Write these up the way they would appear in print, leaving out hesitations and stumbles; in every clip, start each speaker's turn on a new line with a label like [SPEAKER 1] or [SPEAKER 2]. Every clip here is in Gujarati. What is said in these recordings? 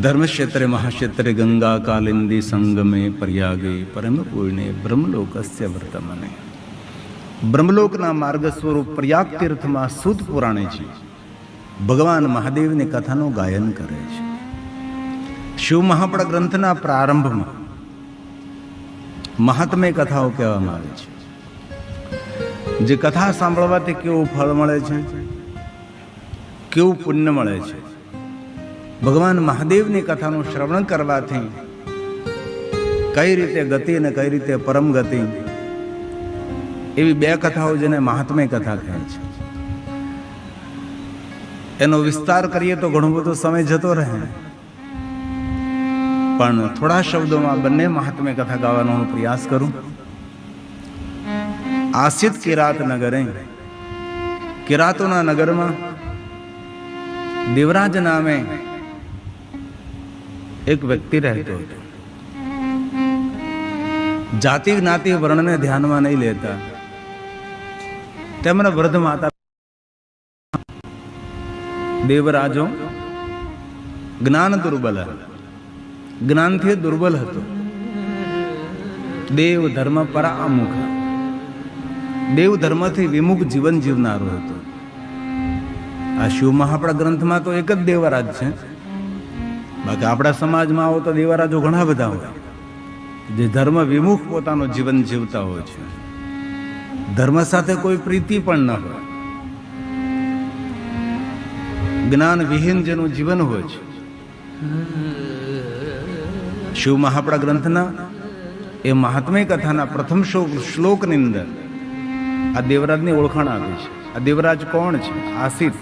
[SPEAKER 1] धर्मक्षेत्रे महाक्षेत्रे गंगा कालिंदी संगमे प्रयागे परम पूर्णे ब्रह्मलोकस्य वर्तमाने ब्रह्मलोकना मार्ग स्वरूप प्रयाग तीर्थમાં સૂત પુરાણેજી ભગવાન મહાદેવની કથાનું ગાયન કરે છે. શિવ મહાપળ ગ્રંથના પ્રારંભમાં મહાત્મ્ય કથાઓ કહેવામાં આવે છે. જે કથા સાંભળવાથી કેવું ફળ મળે છે, કેવું પુણ્ય મળે છે. ભગવાન મહાદેવની કથાનું શ્રવણ કરવાથી કઈ રીતે ગતિ અને કઈ રીતે પરમ ગતિ, એવી બે કથાઓ જેને મહાત્મ્ય કથા કહે છે. એનો વિસ્તાર કરીએ તો ઘણો બધો સમય જતો રહે, પણ થોડા શબ્દોમાં બંને મહાત્મ્ય કથા ગાવાનો હું પ્રયાસ કરું. આસિત કિરાત નગરે, કિરાતોના નગરમાં દેવરાજ નામે એક વ્યક્તિ રહેતો હતો. જાતિ જ્ઞાતિ વર્ણને ધ્યાનમાં નહીં લેતા તેમના વૃદ્ધ માતા દેવરાજો જ્ઞાન દુર્બલ, જ્ઞાનથી દુર્બલ હતો. દેવ ધર્મ પરામુખ, દેવ ધર્મથી વિમુખ જીવન જીવનારો હતો. આ શિવ મહાપળ ગ્રંથમાં તો એક જ દેવરાજ છે. બાકી આપણા સમાજમાં આવો તો દેવરાજો ઘણા બધા હોય જે ધર્મ વિમુખ પોતાનું જીવન જીવતા હોય છે. ધર્મ સાથે કોઈ પ્રીતિ પણ ન હોય, જ્ઞાન વિહીન જેનું જીવન હોય છે. શિવ મહાપળ ગ્રંથના એ મહાત્મ્ય કથાના પ્રથમ શ્લોકની અંદર આ દેવરાજની ઓળખાણ આપી છે. આ દેવરાજ કોણ છે? આસિત.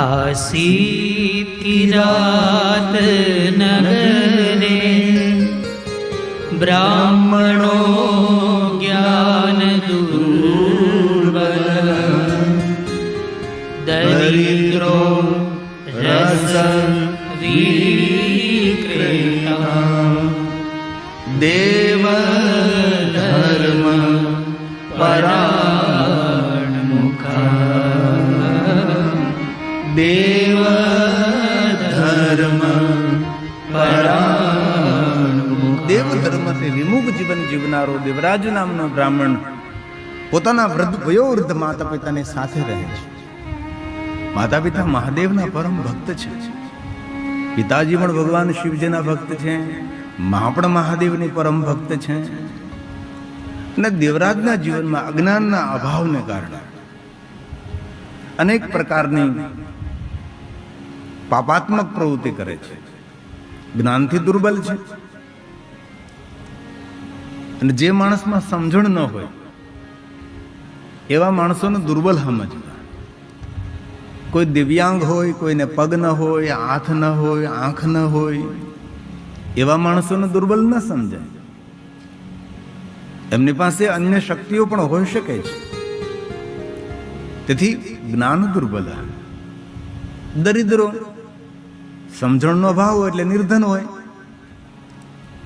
[SPEAKER 2] આસિત કિરાત નગરે બ્રાહ્મણો જ્ઞાન દુર્બલ, દરિદ્રો રસ વિક્રેતા,
[SPEAKER 1] દેવ
[SPEAKER 2] ધર્મ પરાણમુખા,
[SPEAKER 1] દેવ
[SPEAKER 2] ધર્મ પરાણમુખા.
[SPEAKER 1] દેવ ધર્મથી વિમુખ જીવન જીવનારો દેવરાજ નામનો બ્રાહ્મણ પોતાના વયોવૃદ્ધ માતા પિતાની સાથે રહે છે. માતા પિતા મહાદેવના પરમ ભક્ત છે. પિતાજી પણ ભગવાન શિવજીના ભક્ત છે, મા પણ મહાદેવની પરમ ભક્ત છે. અને દેવરાજના જીવનમાં અજ્ઞાનના અભાવને કારણે અનેક પ્રકારની પાપાત્મક પ્રવૃત્તિ કરે છે. જ્ઞાનથી દુર્બલ છે. અને જે માણસમાં સમજણ ન હોય એવા માણસોને દુર્બલ સમજવા. કોઈ દિવ્યાંગ હોય, કોઈને પગ ન હોય, હાથ ન હોય, આંખ ન હોય, એવા માણસોને દુર્બલ ન સમજાય. એમની પાસે અન્ય શક્તિઓ પણ હોઈ શકે છે. તેથી જ્ઞાન દુર્બલ. દરિદ્રો, સમજણનો અભાવ હોય એટલે નિર્ધન હોય,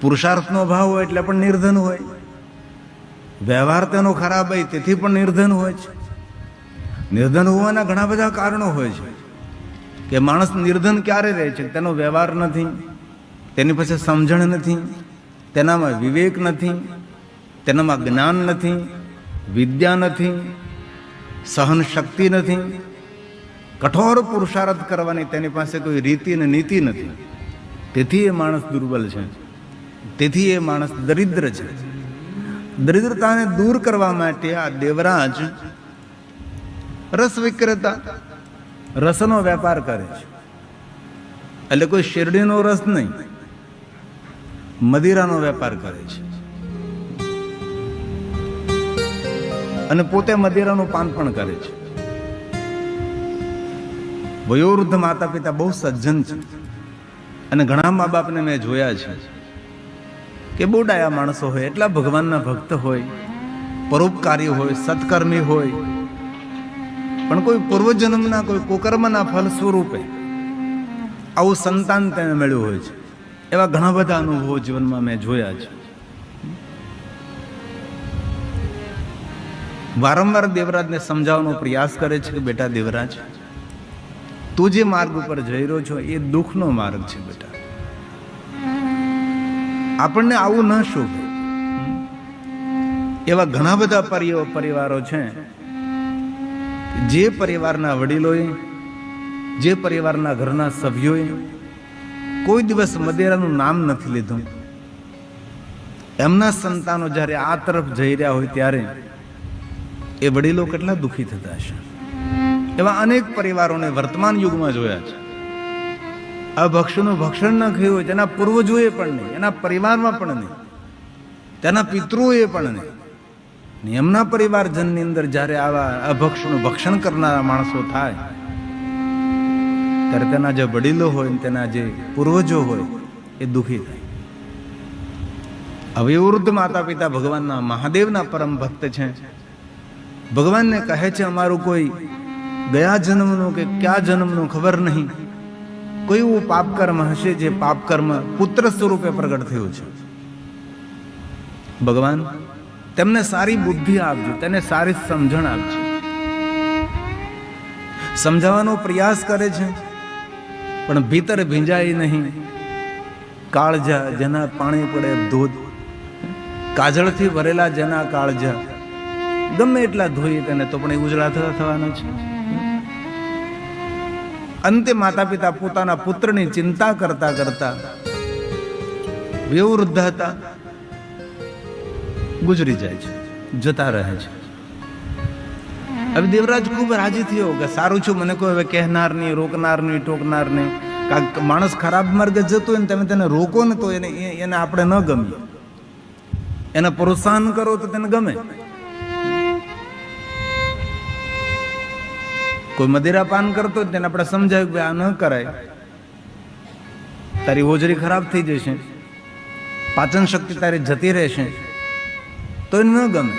[SPEAKER 1] પુરુષાર્થનો અભાવ હોય એટલે પણ નિર્ધન હોય, વ્યવહાર તેનો ખરાબ હોય તેથી પણ નિર્ધન હોય છે. નિર્ધન હોવાના ઘણા બધા કારણો હોય છે કે માણસ નિર્ધન ક્યારે રહે છે? તેનો વ્યવહાર નથી, તેની પાસે સમજણ નથી, તેનામાં વિવેક નથી, તેનામાં જ્ઞાન નથી, વિદ્યા નથી, સહન શક્તિ નથી, કઠોર પુરુષાર્થ કરવાની તેની પાસે કોઈ રીતિ અને નીતિ નથી. તેથી એ માણસ દુર્બલ છે, તેથી એ માણસ દરિદ્ર છે. દરિદ્રતાને દૂર કરવા માટે આ દેવરાજ રસ વિક્રેતા, રસનો વેપાર કરે છે. એટલે કોઈ શેરડીનો રસ નહીં, મદિરાનો વેપાર કરે છે. અને પોતે મદિરાનું પાન પણ કરે છે. વયોવૃદ્ધ માતા પિતા બહુ સજ્જન છે. અને ઘણા મા બાપને મેં જોયા છે કે બહુ ડાયા માણસો હોય, એટલા ભગવાનના ભક્ત હોય, પરોપકારી હોય, સત્કર્મી હોય, પણ કોઈ પૂર્વજન્મના કોઈ કુકર્મના ફલ સ્વરૂપે આવું સંતાન તેને મળ્યું હોય છે. એવા ઘણા બધા અનુભવો જીવનમાં મેં જોયા છે. વારંવાર દેવરાજને સમજાવવાનો પ્રયાસ કરે છે કે બેટા દેવરાજ, તું જે માર્ગ ઉપર જઈ રહ્યો છો એ દુઃખનો માર્ગ છે બેટા. આપણને આવું ન શોભે. એવા ઘણા બધા પરિવારો છે, જે પરિવારના વડીલોએ, જે પરિવારના ઘરના સભ્યોએ કોઈ દિવસ મદિરાનું નામ નથી લીધું. એમના સંતાનો જ્યારે આ તરફ જઈ રહ્યા હોય ત્યારે એ વડીલો કેટલા દુઃખી થતા હશે. એવા અનેક પરિવારોને વર્તમાન યુગમાં જોયા છે. આ ભક્ષનું ભક્ષણ ન થયું હોય તેના પૂર્વજોએ પણ નહીં, એના પરિવારમાં પણ નહીં, તેના પિતૃઓએ પણ નહીં. એમના પરિવારજનની અંદર જ્યારે આવા અભક્ષનું ભક્ષણ કરનારા માણસો થાય ત્યારે તેના જે વડીલો હોય, તેના જે પૂર્વજો હોય એ દુઃખી થાય. હવે વૃદ્ધ માતા પિતા ભગવાનના મહાદેવના પરમ ભક્ત છે. ભગવાનને કહે છે અમારું કોઈ ગયા જન્મનું કે કયા જન્મનું ખબર નહીં, કોઈ એવું પાપ કર્મ હશે જે પાપ કર્મ પુત્ર સ્વરૂપે પ્રગટ થયું છે. ભગવાન તેમને સારી બુદ્ધિ આપજો, તેને સારી સમજણ આપજો. સમજાવવાનો પ્રયાસ કરે છે પણ ભીતર ભીંજાય નહીં. કાળજા જેના પાણી પડે ધોધ, કાજળથી ભરેલા જેના કાળજા, ગમે એટલા ધોઈએ તેને તો પણ એ ઉજળા થવાના છે. અંતે માતા પિતા પોતાના પુત્રની ચિંતા કરતા કરતા વયોવૃદ્ધ હતા, ગુજરી જાય છે, જતા રહે છે. હવે દેવરાજ ખૂબ રાજી થયો કે સારું છું, મને કોઈ હવે કહેનાર નહીં, રોકનાર નહીં, ટોકનાર નહીં. માણસ ખરાબ માર્ગે જતો હોય ને તમે તેને રોકો ને તો એને આપણે ન ગમીએ, એને પ્રોત્સાહન કરો તો તેને ગમે. કોઈ મદિરા પાન કરતો તેને આપણે સમજાવ્યું કે આ ન કરાય, તારી હોજરી ખરાબ થઈ જશે, પાચન શક્તિ તારી જતી રહેશે, તો એને ન ગમે.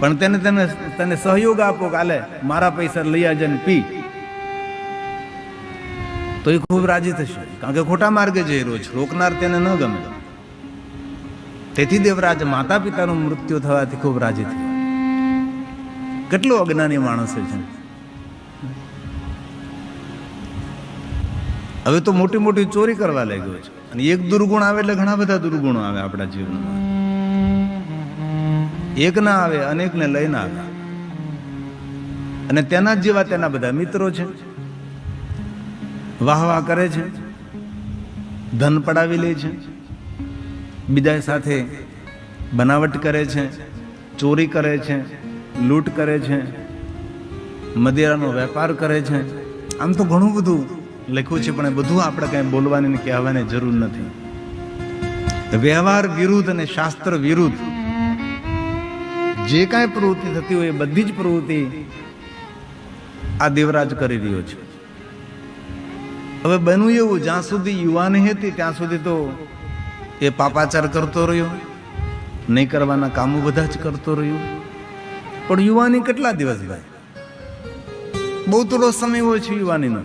[SPEAKER 1] પણ તેને સહયોગ આપો કે આલે મારા પૈસા લઈ આવજે ને પી, તો એ ખૂબ રાજી થશે. કારણ કે ખોટા માર્ગે જઈ રહ્યો છે, રોકનાર તેને ન ગમે. તેથી દેવરાજ માતા પિતાનું મૃત્યુ થવાથી ખૂબ રાજી થયો. કેટલો અજ્ઞાની માણસ છે. હવે તો મોટી મોટી ચોરી કરવા લાગ્યો છે, અને એક દુર્ગુણ આવે એટલે ઘણા બધા દુર્ગુણો આવે આપણા જીવનમાં. એક ના આવે, અનેકને લઈને આવે. અને તેના જેવા તેના બધા મિત્રો છે, વાહ વાહ કરે છે, ધન પડાવી લે છે, બીજા સાથે બનાવટ કરે છે, ચોરી કરે છે, લૂંટ કરે છે, મદિરાનો વેપાર કરે છે. આમ તો ઘણું બધું લખ્યું છે, પણ એ બધું આપણે કઈ બોલવાની ને કહેવાની જરૂર નથી. વ્યવહાર વિરુદ્ધ અને શાસ્ત્ર વિરુદ્ધ જે કાંઈ પ્રવૃત્તિ થતી હોય એ બધી જ પ્રવૃત્તિ આ દેવરાજ કરી રહ્યો છે. હવે બન્યું એવું, જ્યાં સુધી યુવાની હતી ત્યાં સુધી તો એ પાપાચાર કરતો રહ્યો, નહીં કરવાના કામો બધા જ કરતો રહ્યો. પણ યુવાની કેટલા દિવસ ભાઈ, બહુ થોડો સમય હોય છે યુવાનીનો.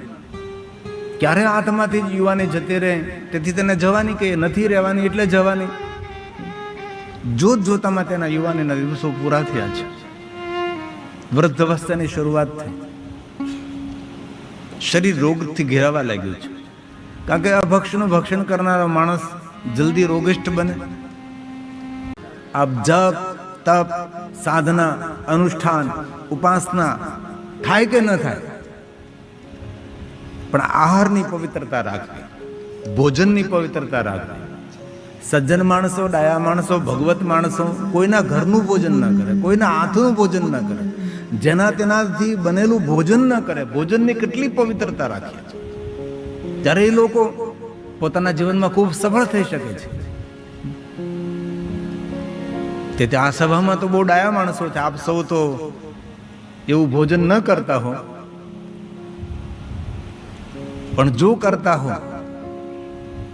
[SPEAKER 1] ક્યારે હાથમાંથી જ યુવાની જતી રહે, તેથી તેને જવાની કે નથી રહેવાની એટલે જવાની. જોત જોતામાં તેના યુવાનીના દિવસો પૂરા થયા છે. વૃદ્ધ અવસ્થાની શરૂઆત થઈ, શરીર રોગથી ઘેરાવા લાગ્યું છે. કારણ કે અભક્ષનું ભક્ષણ કરનારો માણસ જલ્દી રોગિષ્ઠ બને. આપ જપ તપ સાધના અનુષ્ઠાન ઉપાસના થાય કે ન થાય, પણ આહારની પવિત્રતા રાખવી, ભોજનની પવિત્રતા રાખવી. સજ્જન માણસો, ડાયા માણસો, ભગવત માણસો કોઈના ઘરનું ભોજન ન કરે, કોઈના હાથનું ભોજન ન કરે, જેના તેનાથી બનેલું ભોજન ન કરે. ભોજનની કેટલી પવિત્રતા રાખીએ છે, ત્યારે એ લોકો પોતાના જીવનમાં ખૂબ સફળ થઈ શકે છે. તેથી આ સભામાં તો બહુ ડાયા માણસો છે. આપ સૌ તો એવું ભોજન ન કરતા હો, પણ જો કરતા હો,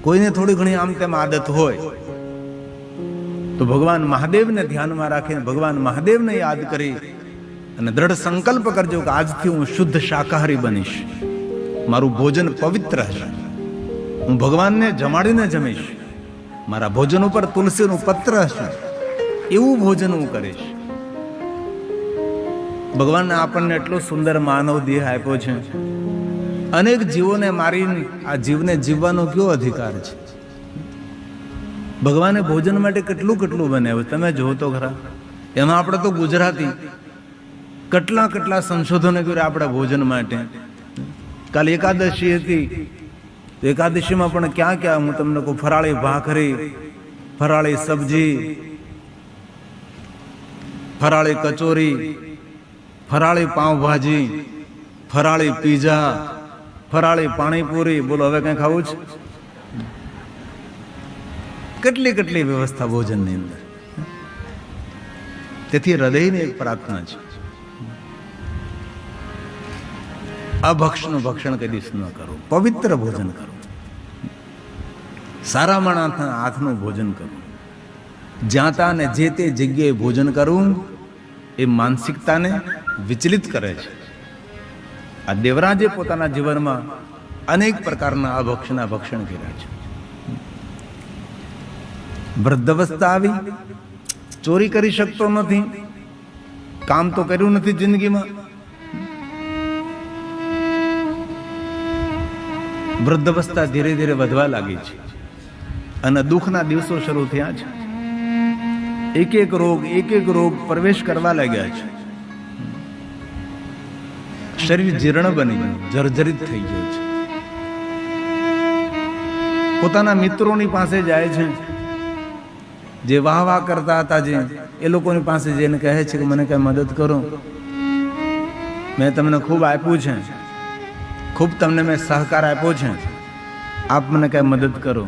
[SPEAKER 1] કોઈને થોડી ઘણી આમ તેમ આદત હોય, તો ભગવાન મહાદેવને ધ્યાનમાં રાખીને ભગવાન મહાદેવને યાદ કરી અને દ્રઢ સંકલ્પ કરજો કે આજથી હું શુદ્ધ શાકાહારી બનીશ, મારું ભોજન પવિત્ર હશે, હું ભગવાનને જમાડીને જમીશ, મારા ભોજન ઉપર તુલસીનું પત્ર હશે, એવું ભોજન હું કરીશ. ભગવાને આપણને એટલો સુંદર માનવ દેહ આપ્યો છે. અનેક જીવોને મારીને આ જીવને જીવવાનો કયો અધિકાર છે? ભગવાને ભોજન માટે કેટલું કેટલું બનાવ્યું તમે જોવો તો ખરા. એમાં આપણે તો ગુજરાતી કેટલા સંશોધનો કર્યા આપણા ભોજન માટે. કાલે એકાદશી હતી, તો એકાદશીમાં પણ ક્યાં હું તમને કહું, ફરાળી ભાખરી, ફરાળી સબ્જી, ફરાળી કચોરી, ફરાળી પાઉંભાજી, ફરાળી પીઝા, ફરાળી પાણીપુરી. બોલો હવે કઈ ખાવું છે? કેટલી વ્યવસ્થા ભોજનની અંદર. તેથી હૃદયની એક પ્રાર્થના છે, અભક્ષનું ભક્ષણ કદી ન કરો, પવિત્ર ભોજન કરો, સારા માણસના હાથનું ભોજન કરવું. જ્યાં ત્યાં ને જે તે જગ્યાએ ભોજન કરવું એ માનસિકતાને વિચલિત કરે છે. આ દેવરાજે પોતાના જીવનમાં અનેક પ્રકારના અભક્ષના ભક્ષણ કર્યા છે. વૃદ્ધાવસ્થા આવી, ચોરી કરી શકતો નથી, કામ તો કર્યું નથી જિંદગીમાં. વૃદ્ધાવસ્થા ધીરે ધીરે વધવા લાગી છે અને દુઃખના દિવસો શરૂ થયા છે. એક એક રોગ પ્રવેશ કરવા લાગ્યા છે. શરીર જીર્ણ બની ગયું, જર્જરિત થઈ ગયું છે. પોતાના મિત્રોની પાસે જાય છે, જે વાહ કરતા હતા, જે એ લોકોની પાસે જઈને કહે છે કે મને કઈ મદદ કરો, મેં તમને ખૂબ આપ્યું છે, ખૂબ તમને મેં સહકાર આપ્યો છે, આપ મને કઈ મદદ કરો.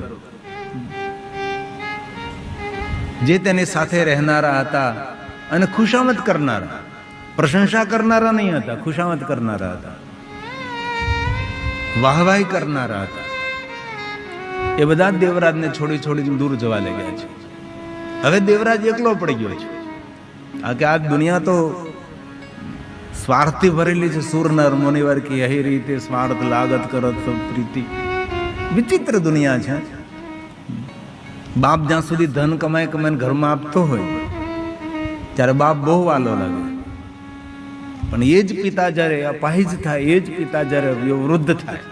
[SPEAKER 1] જે તેની સાથે રહેનારા હતા અને ખુશામત કરનારા, પ્રશંસા કરનારા નહીં હતા, ખુશામત કરનારા હતા, વાહવાહી કરનારા હતા, એ બધા દેવરાજને છોડીને દૂર જવા લાગ્યા છે. હવે દેવરાજ એકલો પડી ગયો છે. કે આ દુનિયા તો સ્વાર્થથી ભરેલી છે. સુર નર મુનિવર કી यही રીતે સ્વાર્થ લાગત કરત સબ પ્રીતિ. વિચિત્ર દુનિયા છે. બાપ જ્યાં સુધી ધન કમાઈને ઘરમાં આપતો હોય ત્યારે બાપ બહુ વાલો લાગે, પણ એ જ પિતા જ્યારે અપાહિજ થાય, એ જ પિતા જ્યારે વૃદ્ધ થાય,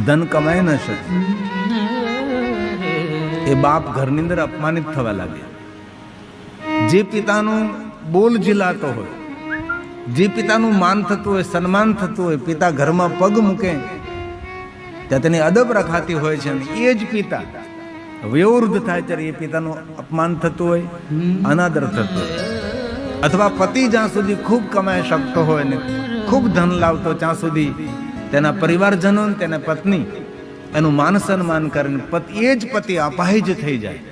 [SPEAKER 1] ધન કમાઈ ન શકે, એ બાપ ઘરની અંદર અપમાનિત થવા લાગે. જે પિતાનું બોલ ઝીલાતો હોય, જે પિતાનું માન થતું હોય, સન્માન થતું હોય, પિતા ઘરમાં પગ મૂકે ત્યાં તેની અદબ રખાતી હોય છે, એ જ પિતા વયોવૃદ્ધ થાય ત્યારે એ પિતાનું અપમાન થતું હોય, અનાદર થતો હોય. અથવા પતિ જ્યાં સુધી ખૂબ કમાઈ શકતો હોય ને ખૂબ ધન લાવતો, ત્યાં સુધી તેના પરિવારજનો, તેના પત્ની એનું માન સન્માન કરીને એ જ પતિ અપાહિજ થઈ જાય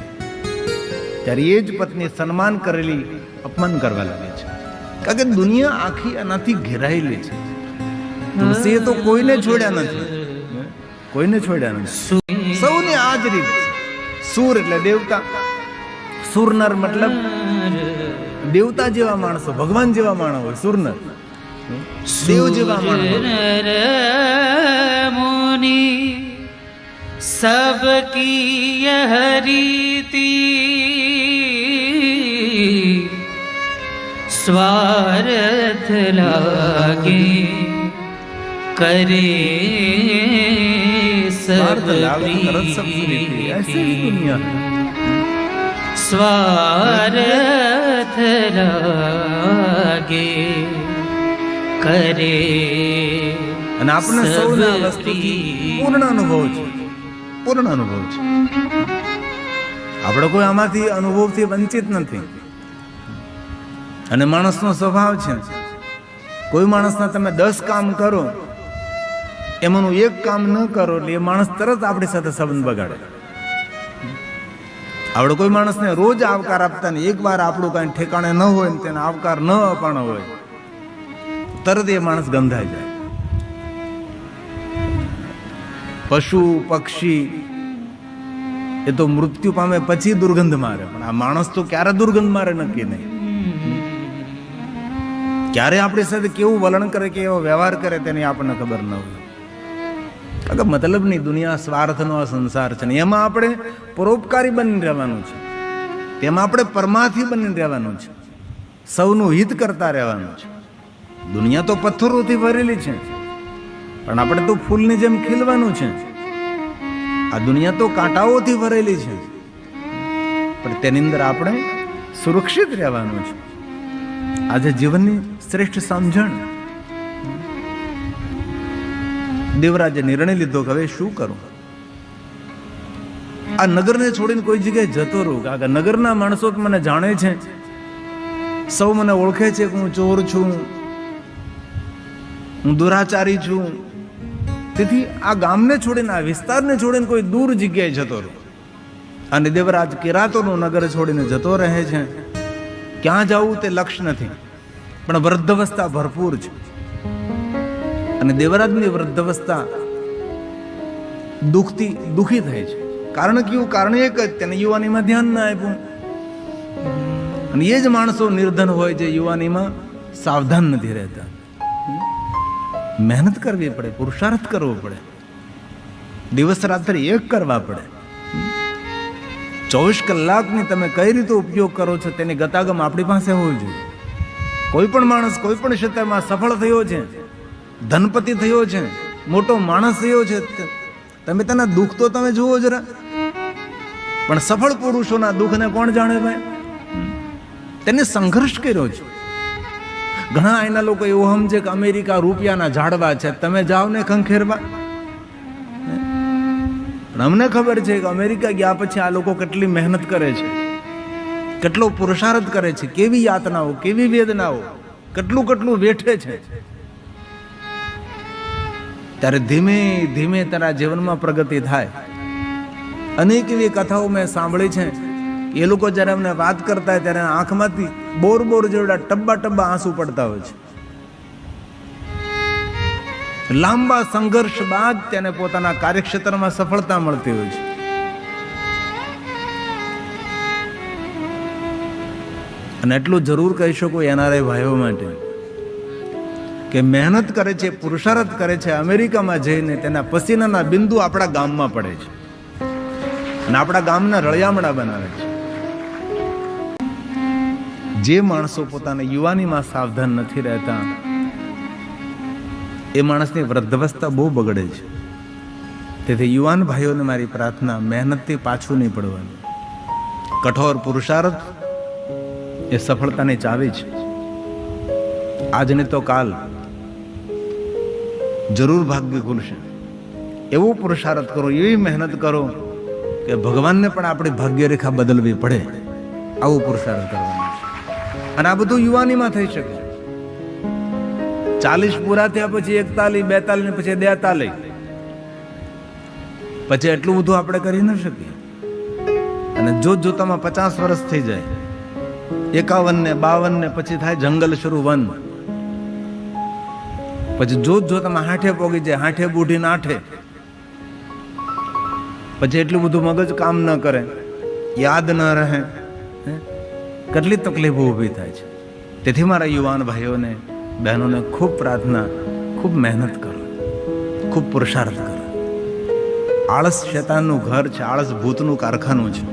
[SPEAKER 1] ત્યારે એ જ પત્ની સન્માન કરેલી અપમાન કરવા લાગે છે. કારણ કે દુનિયા આખી એનાથી ઘેરાયેલી છે. તુલસીએ તો કોઈને છોડ્યા નથી, કોઈને છોડ્યા નથી, સૌને આ જ રીત. સુર એટલે દેવતા, સુરનર મતલબ દેવતા જેવા માણસો, ભગવાન જેવા માણસ હોય. સુરનર દેવ જેવા માણસ.
[SPEAKER 2] મુનિ सबकी यह रीति स्वार्थ लागे करे सब प्रीति. स्वार्थ लागे કરે.
[SPEAKER 1] અને આપણને સૌને આ વસ્તુથી પૂર્ણ અનુભવ છે, પૂર્ણ અનુભવ છે. આપણે કોઈ આમાંથી અનુભવથી વંચિત નથી. અને માણસનો સ્વભાવ છે, કોઈ માણસના તમે 10 કામ કરો, એમાંનું એક કામ ન કરો એટલે એ માણસ તરત આપણી સાથે સંબંધ બગાડે. આપણે કોઈ માણસને રોજ આવકાર આપતા ને એક વાર આપણું કાંઈ ઠેકાણે ન હોય ને તેને આવકાર ન અપાણો હોય, તરત એ માણસ ગંધાઈ જાય. પશુ પક્ષી એ તો મૃત્યુ પામે પછી દુર્ગંધ મારે, પણ આ માણસ તો ક્યારે દુર્ગંધ મારે નક્કી નહીં. ક્યારે આપણી સાથે કેવું વલણ કરે, કેવો વ્યવહાર કરે તેની આપણને ખબર ન હોય. કારણ કે મતલબની દુનિયા, સ્વાર્થનો આ સંસાર છે ને એમાં આપણે પરોપકારી બની રહેવાનું છે, તેમાં આપણે પરમાર્થી બની રહેવાનું છે. સૌનું હિત કરતા રહેવાનું છે. દુનિયા તો પથ્થરોથી ભરેલી છે, પણ આપણે તો ફૂલની જેમ ખીલવાનું છે. આ દુનિયા તો કાંટાઓથી ભરેલી છે, પણ તેની અંદર આપણે સુરક્ષિત રહેવાનું છે. આજે જીવનની શ્રેષ્ઠ સમજણ. દેવરાજે નિર્ણય લીધો કે હવે શું કરું, આ નગરને છોડીને કોઈ જગ્યાએ જતો રહું. કારણ કે નગરના માણસો તો મને જાણે છે, સૌ મને ઓળખે છે કે હું ચોર છું, હું દુરાચારી છું. તેથી આ ગામને છોડીને, આ વિસ્તારને છોડીને કોઈ દૂર જગ્યાએ જતો રહું. અને દેવરાજ કિરાતોનું નગર છોડીને જતો રહે છે. ક્યાં જવું તે લક્ષ્ય નથી, પણ વૃદ્ધાવસ્થા ભરપૂર છે. અને દેવરાજની વૃદ્ધાવસ્થા દુઃખી થઈ છે. કારણ કયું? કારણ એક જ, તેને યુવાનીમાં ધ્યાન ના આપ્યું. અને એ જ માણસો નિર્ધન હોય જે યુવાનીમાં સાવધાન નથી રહેતા. મહેનત કરવી પડે, પુરુષાર્થ કરવો પડે, દિવસ રાત્રિ એક કરવા પડે. 24 કલાકની તમે કઈ રીતે ઉપયોગ કરો છો તેની ગતાગમ આપણી પાસે હોવી જોઈએ. કોઈ પણ માણસ કોઈ પણ ક્ષેત્રમાં સફળ થયો છે, ધનપતિ થયો છે, મોટો માણસ થયો છે, તમે તેના દુઃખ તો તમે જુઓ જરા. પણ સફળ પુરુષોના દુઃખને કોણ જાણે ભાઈ? તેને સંઘર્ષ કર્યો છે. ઘણા એના લોકો એવું સમજે કે અમેરિકા રૂપિયાના ઝાડવા છે, તમે જાઓ ને ખંખેરવા. પણ અમને ખબર છે કે અમેરિકા ગયા પછી આ લોકો કેટલી મહેનત કરે છે, કેટલો પુરુષાર્થ કરે છે, કેવી યાતનાઓ, કેવી વેદનાઓ, કેટલું કેટલું વેઠે છે. ત્યારે ધીમે ધીમે તારા જીવનમાં પ્રગતિ થાય. અનેક એવી કથાઓ મેં સાંભળી છે. એ લોકો જ્યારે અમને વાત કરતા હોય ત્યારે આંખમાંથી બોર જેવડા ટબ્બા આંસુ પડતા હોય છે. લાંબા સંઘર્ષ બાદ તેને પોતાના કાર્યક્ષેત્રમાં સફળતા મળતી હોય છે. અને એટલું જરૂર કહી શકું એનઆરઆઈ ભાઈઓ માટે કે મહેનત કરે છે, પુરુષાર્થ કરે છે, અમેરિકામાં જઈને તેના પસીનાના બિંદુ આપણા ગામમાં પડે છે અને આપણા ગામના રળિયામણા બનાવે છે. જે માણસો પોતાના યુવાનીમાં સાવધાન નથી રહેતા એ માણસની વૃદ્ધાવસ્થા બહુ બગડે છે. તેથી યુવાન ભાઈઓને મારી પ્રાર્થના, મહેનતથી પાછું નહીં પડવાનું. કઠોર પુરુષાર્થ એ સફળતાની ચાવી છે. આજને તો કાલ જરૂર ભાગ્ય ખુલશે. એવો પુરુષાર્થ કરો, એવી મહેનત કરો કે ભગવાનને પણ આપણી ભાગ્યરેખા બદલવી પડે. આવો પુરુષાર્થ કરવાનો છે. અને આ બધું યુવાનીમાં થઈ શકે. 40 પૂરા થયા પછી 41, 42 ને પછી 43, પછી એટલું બધું આપણે કરી ન શકીએ. અને જોતામાં 50 વર્ષ થઈ જાય, 51 ને 52 ને પછી થાય જંગલ શરૂ, વન. પછી જોતામાં 60 પોગી જાય, 60 બુઢીને 8. પછી એટલું બધું મગજ કામ ન કરે, યાદ ન રહે, કેટલી તકલીફો ઊભી થાય છે. તેથી મારા યુવાન ભાઈઓને, બહેનોને ખૂબ પ્રાર્થના, ખૂબ મહેનત કરો, ખૂબ પુરુષાર્થ કરો. આળસ શેતાનનું ઘર છે, આળસ ભૂતનું કારખાનું છે.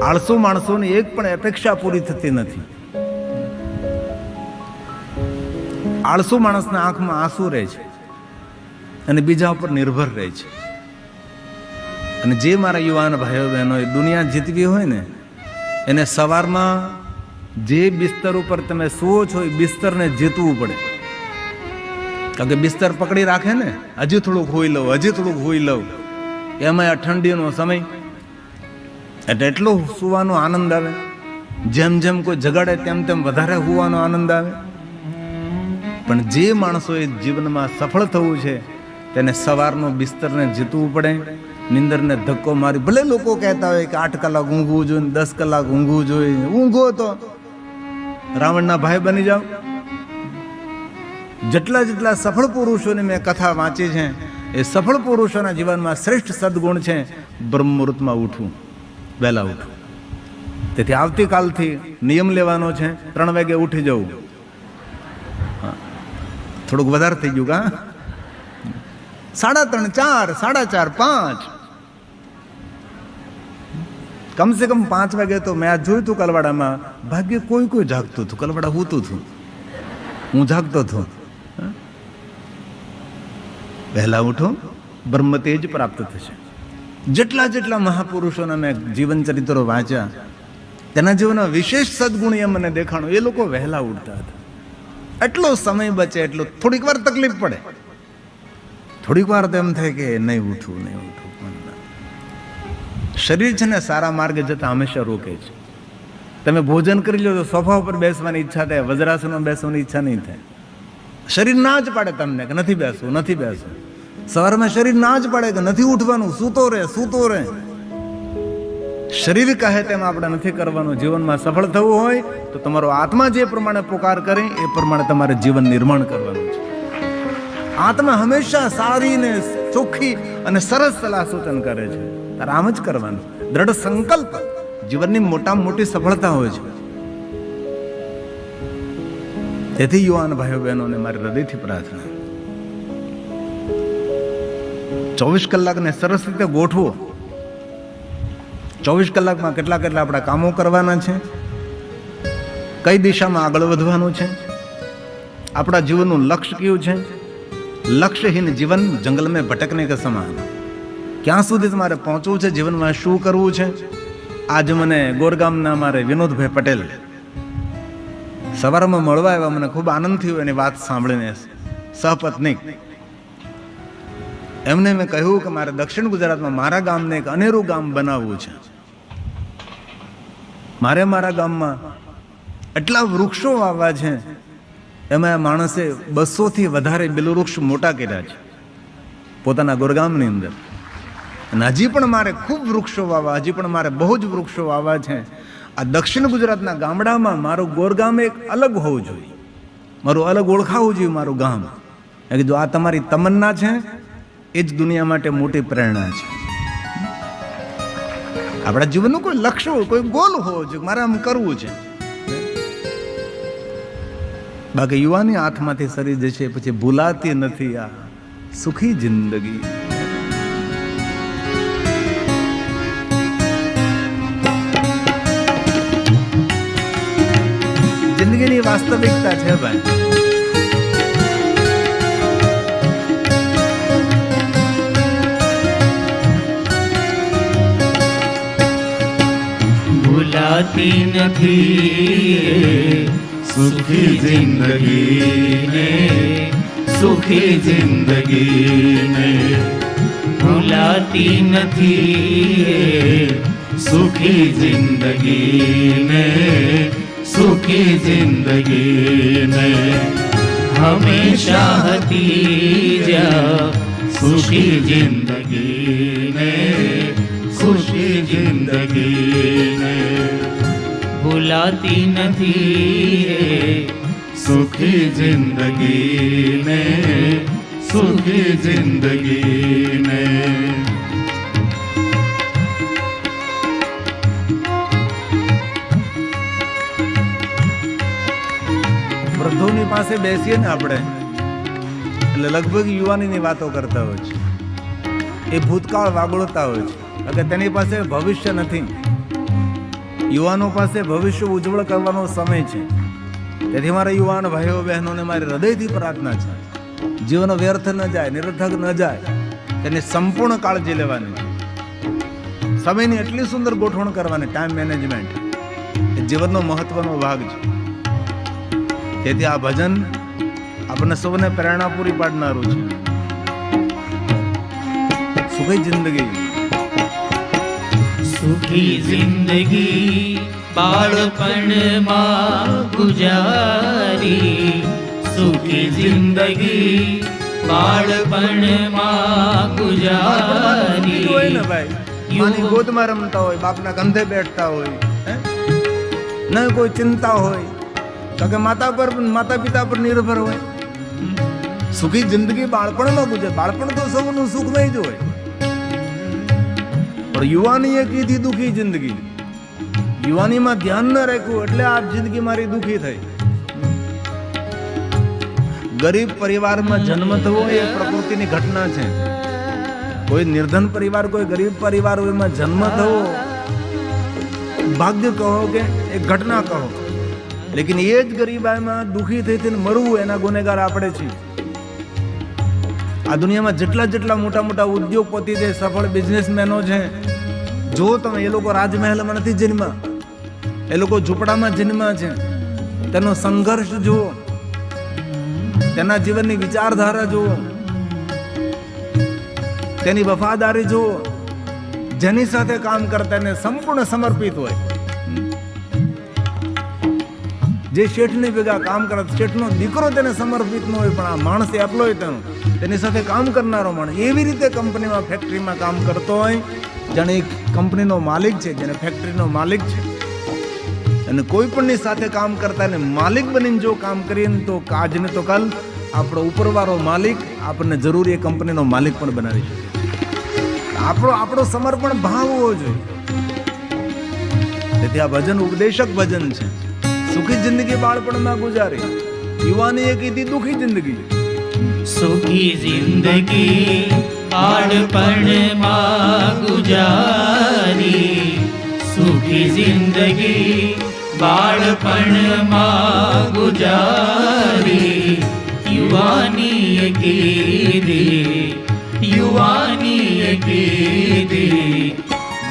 [SPEAKER 1] આળસુ માણસોની એક પણ અપેક્ષા પૂરી થતી નથી. આળસુ માણસના આંખમાં આંસુ રહે છે અને બીજા ઉપર નિર્ભર રહે છે. અને જે મારા યુવાન ભાઈઓ બહેનો એ દુનિયા જીતવી હોય ને, એને સવારમાં જે બિસ્તર ઉપર તમે સુવો છો એ બિસ્તરને જીતવું પડે. કારણ કે બિસ્તર પકડી રાખે ને, હજી થોડુંક હોઈ લઉં, હજી થોડુંક હોઈ લઉં, એમાં આ ઠંડીનો સમય એટલે એટલો સુવાનો આનંદ આવે. જેમ જેમ કોઈ જગાડે તેમ તેમ વધારે હોવાનો આનંદ આવે. પણ જે માણસોએ જીવનમાં સફળ થવું છે તેને સવારનો બિસ્તરને જીતવું પડે. નિંદરને ધક્કો મારી, ભલે લોકો કહેતા હોય કે 8 કલાક ઊંઘવું જોઈએ, 10 કલાક ઊંઘવું જોઈએ, ઊંઘો તો રાવણના ભાઈ બની જાઓ. જેટલા સફળ પુરુષોની મેં કથા વાંચી છે, એ સફળ પુરુષોના જીવનમાં શ્રેષ્ઠ સદગુણ છે બ્રહ્મ મુહૂર્તમાં ઉઠવું, વહેલા ઉઠવું. તેથી આવતીકાલથી નિયમ લેવાનો છે, 3 વાગે ઉઠી જવું. થોડુંક વધારે થઈ ગયું કા? 3:30, 4, 4:30, 5. કમસે કમ 5 વાગે તો મેં આ જોયું હતું કલવાડામાં, ભાગ્ય કોઈ જાગતું હતું. કલવાડા હોતું હતું, હું જાગતો હતો. વહેલા ઉઠો, બ્રહ્મ તેજ પ્રાપ્ત થશે. જેટલા મહાપુરુષોના મેં જીવન ચરિત્રો વાંચ્યા, તેના જીવનના વિશેષ સદગુણ એ મને દેખાણો. એ લોકો વહેલા ઉઠતા હતા. એટલો સમય બચે એટલો. થોડીક વાર તકલીફ પડે, થોડીક વાર તો એમ થાય કે નહીં ઉઠવું. શરીર છે ને સારા માર્ગે જતા હંમેશા રોકે છે. તમે ભોજન કરી લો તો સોફા ઉપર બેસવાની ઈચ્છા થાય, વજ્રાસનમાં બેસવાની ઈચ્છા નહીં થાય. શરીર ના જ પાડે તમને કે નથી બેસવું. સવારમાં શરીર ના જ પાડે કે નથી ઉઠવાનું, સૂતો રહે. શરીર કહે તેમ આપણે નથી કરવાનું. જીવનમાં સફળ થવું હોય તો તમારો આત્મા જે પ્રમાણે પુકાર કરે એ પ્રમાણે તમારે જીવન નિર્માણ કરવાનું છે. આત્મા હંમેશા સારી ને ચોખ્ખી અને સરસ સલાહ સૂચન કરે છે. તારે આમ જ કરવાનું. દ્રઢ સંકલ્પ જીવનની મોટામાં મોટી સફળતા હોય છે. તેથી યુવાન ભાઈઓ બહેનોને મારી હૃદયથી પ્રાર્થના, 24 કલાકને સરસ રીતે ગોઠવો. 24 કલાકમાં કેટલા આપણા કામો કરવાના છે, કઈ દિશામાં આગળ વધવાનું છે, આપણા જીવનનું લક્ષ્ય કયું છે. લક્ષ્યહીન જીવન જંગલ મેં ભટકને કે સમાન. ક્યાં સુધી તમારે પહોંચવું છે, જીવનમાં શું કરવું છે. આજ મને ગોરગામના મારે વિનોદભાઈ પટેલ સવારમાં મળવા આવ્યા. મને ખૂબ આનંદ થયો એની વાત સાંભળીને. સહપત્ની એમને મેં કહ્યું કે મારે દક્ષિણ ગુજરાતમાં મારા ગામને એક અનેરું ગામ બનાવવું છે. મારા ગામમાં એટલા વૃક્ષો વાવવા છે, એમાં માણસે 200 થી વધારે બિલવૃક્ષ મોટા કર્યા છે પોતાના ગોરગામની અંદર. અને હજી પણ મારે ખૂબ વૃક્ષો વાવવા, હજી પણ મારે બહુ જ વૃક્ષો વાવવા છે. આ દક્ષિણ ગુજરાતના ગામડામાં મારું ગોરગામ એક અલગ હોવું જોઈએ, મારું અલગ ઓળખાવું જોઈએ મારું ગામ. મેં કીધું આ તમારી તમન્ના છે, એ જ દુનિયા માટે મોટી પ્રેરણા છે. આપણા જીવનનું કોઈ લક્ષ્ય હોય, કોઈ ગોલ હોવો જોઈએ, મારે આમ કરવું છે. બાકી યુવાની હાથમાંથી સરી જશે, પછી ભૂલાતી નથી આ સુખી જિંદગી. જિંદગીની વાસ્તવિકતા છે ભાઈ.
[SPEAKER 2] ભૂલાતી નથી
[SPEAKER 3] સુખી જિંદગીને,
[SPEAKER 2] સુખી
[SPEAKER 3] જિંદગીને
[SPEAKER 2] ભૂલાતી નથી
[SPEAKER 3] સુખી જિંદગીને, સુખી જિંદગીને
[SPEAKER 2] હંમેશા હતી જ્યાં
[SPEAKER 3] સુખી જિંદગીને, સુખી જિંદગીને
[SPEAKER 2] ભૂલાતી નથી
[SPEAKER 3] સુખી જિંદગીને, સુખી જિંદગીને.
[SPEAKER 1] વૃદ્ધોની પાસે બેસીએ ને આપણે, એટલે લગભગ યુવાનીની વાતો કરતા હોય છે. એ ભૂતકાળ વાગોળતા હોય છે, કે તેની પાસે ભવિષ્ય નથી. યુવાનો પાસે ભવિષ્ય ઉજ્જવળ કરવાનો સમય છે. તેથી મારા યુવાન ભાઈઓ બહેનોને મારી હૃદયથી પ્રાર્થના છે, જીવન વ્યર્થ ન જાય, નિરર્થક ન જાય, તેની સંપૂર્ણ કાળજી લેવાની છે. સમયની એટલી સુંદર ગોઠવણ કરવાની, ટાઈમ મેનેજમેન્ટ એ જીવનનો મહત્વનો ભાગ છે. તેથી આ ભજન આપણને સૌને પ્રેરણા પૂરી પાડનારું છે. સુખી જિંદગી,
[SPEAKER 2] સુખી જિંદગી બાળપણમાં ગુજારી, સુખી જિંદગી બાળપણમાં ગુજારી.
[SPEAKER 1] હોય ને ભાઈ, માની ગોદમાં રમતા હોય, બાપના કંધે બેઠતા હોય, ન કોઈ ચિંતા હોય, તો કે માતા પિતા પર નિર્ભર હોય. સુખી જિંદગી બાળપણમાં ગુજરે. બાળપણ તો સૌનું સુખમય જ હોય, પણ યુવાનીએ કીધી દુઃખી જિંદગી. યુવાનીમાં ધ્યાન ન રાખ્યું એટલે આ જિંદગી મારી દુઃખી થઈ. ગરીબ પરિવારમાં જન્મ થવો એ પ્રકૃતિની ઘટના છે. કોઈ નિર્ધન પરિવાર, કોઈ ગરીબ પરિવાર હોય, એમાં જન્મ થવો ભાગ્ય કહો કે એક ઘટના કહો, લેકિન એ જ ગરીબાઈમાં દુઃખી થઈને મરવું એના ગુનેગાર આપણે છીએ. આ દુનિયામાં જેટલા મોટા મોટા ઉદ્યોગપતિ છે, સફળ બિઝનેસમેનો છે, જો તમે એ લોકો રાજમહેલમાં નથી જન્મ્યા, એ લોકો ઝૂંપડામાં જન્મ્યા છે. તેનો સંઘર્ષ જુઓ, તેના જીવનની વિચારધારા જુઓ, તેની વફાદારી જુઓ. જેની સાથે કામ કરતા એને સંપૂર્ણ સમર્પિત હોય. જે શેઠની ભેગા કામ કરે, શેઠનો દીકરો તેને સમર્પિત ન હોય, પણ આ માણસ એટલો હોય તેની સાથે કામ કરનારો માણસ એવી રીતે કંપનીમાં, ફેક્ટરીમાં કામ કરતો હોય જાણે એક કંપનીનો માલિક છે, જેને ફેક્ટરીનો માલિક છે. અને કોઈ પણની સાથે કામ કરતા ને માલિક બનીને જો કામ કરીએ ને તો આજને તો કાલ આપણો ઉપરવાળો માલિક આપણને જરૂર એ કંપનીનો માલિક પણ બનાવી શકે. આપણો સમર્પણ ભાવ હોવો જોઈએ. તેથી આ ભજન ઉપદેશક ભજન છે. સુખી જિંદગી બાળપણમાં ગુજારી, યુવાની એ કીધી દુખી જિંદગી.
[SPEAKER 2] સુખી જિંદગી બાળપણમાં ગુજારી, સુખી જિંદગી બાળપણમાં ગુજારી. યુવાનીએ કીધી, યુવાનીએ કીધી,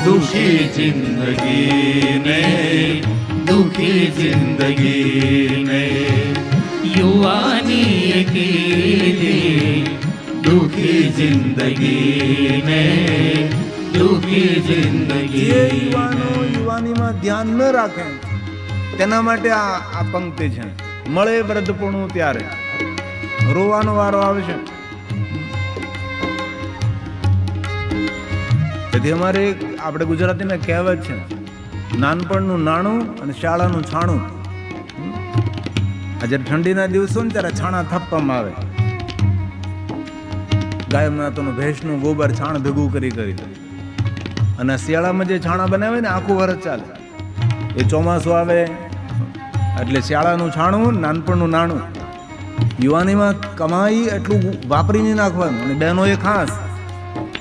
[SPEAKER 3] દુખી જિંદગીને, દુખી જિંદગીને,
[SPEAKER 2] યુવાનીએ કીધી,
[SPEAKER 3] દુખી જિંદગીને, દુખી
[SPEAKER 1] જે
[SPEAKER 3] જિંદગી.
[SPEAKER 1] યુવાનો યુવાનીમાં ધ્યાન ન રાખે તેના માટે આ પંક્તિ છે. મળે વૃદ્ધપણું ત્યારે રોવાનો વારો આવશે. તેથી અમારે આપણે ગુજરાતીમાં કહેવત છે, નાનપણનું નાણું અને શાળાનું છાણું. આજે ઠંડીના દિવસો ને ત્યારે છાણા થપ્પવામાં આવે. ગાય માતાનું ભેંસનું ગોબર છાણ ભેગું કરી અને શિયાળામાં જે છાણા બનાવે ને આખું વરસ ચાલે. એ ચોમાસું આવે એટલે શિયાળાનું છાણું, નાનપણનું નાણું. યુવાનીમાં કમાઈ એટલું વાપરી નહીં નાખવાનું. અને બહેનોએ ખાસ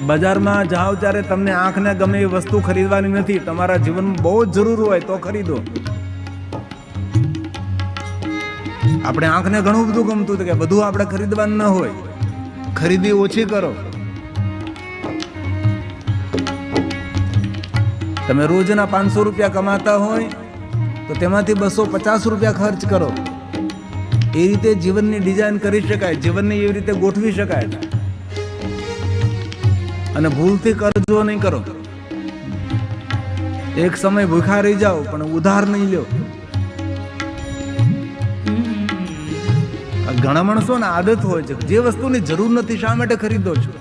[SPEAKER 1] બજારમાં જાઓ ત્યારે તમને આંખને ગમે એ વસ્તુ ખરીદવાની નથી. તમારા જીવનમાં બહુ જ જરૂર હોય તો ખરીદો. આપણે આંખને ઘણું બધું ગમતું હતું કે બધું આપણે ખરીદવાનું ન હોય. ખરીદી ઓછી કરો. તમે રોજના 500 રૂપિયા કમાતા હોય તો તેમાંથી 250 રૂપિયા ખર્ચ કરો. એ રીતે જીવનની ડિઝાઇન કરી શકાય, જીવનને એવી રીતે ગોઠવી શકાય. અને ભૂલથી કરજો નહીં કરો. એક સમય ભૂખા રહી જાઓ પણ ઉધાર નહીં લ્યો. ઘણા માણસોને આદત હોય છે જે વસ્તુની જરૂર નથી શા માટે ખરીદો છો.